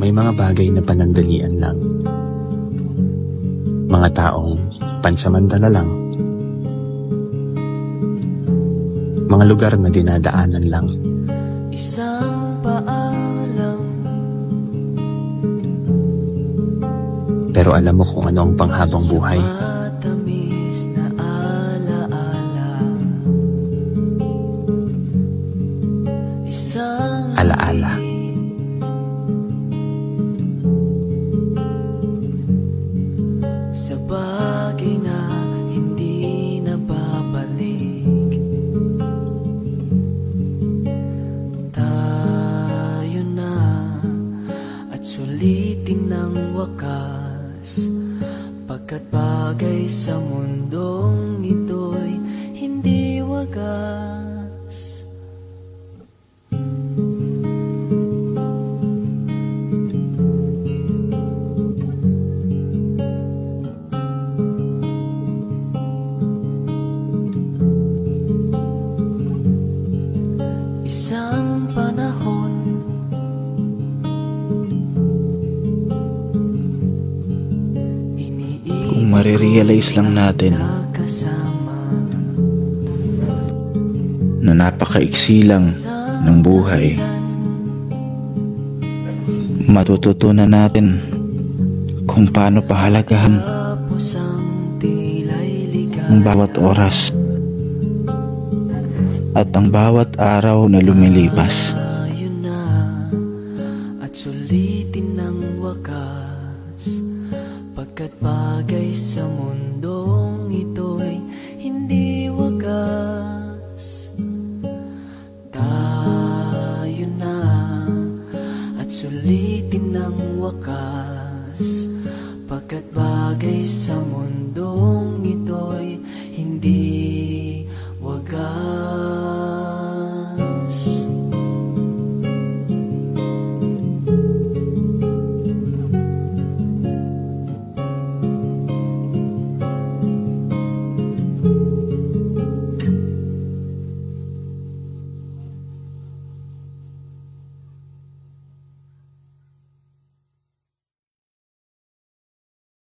May mga bagay na panandalian lang. Mga taong pansamantala lang. Mga lugar na dinadaanan lang. Isang paalam. Pero alam mo kung ano ang panghabang buhay. Matamis na alaala. Isang Alaala. sa bagay na hindi na babalik. Tayo na at sulitin ng wakas, pagkat bagay sa mundong ito'y hindi wagas. Isang panahon, Kung marirealize lang natin kasama na napakaiksi lang ng buhay, matututunan natin kung paano pahalagahan tapos ang tila'y ligaw. ang bawat oras at ang bawat araw na lumilipas. Tayo na at sulitin ng wakas, pagkat bagay sa mundong ito'y hindi wagas. Tayo na at sulitin ng wakas, pagkat bagay sa mundong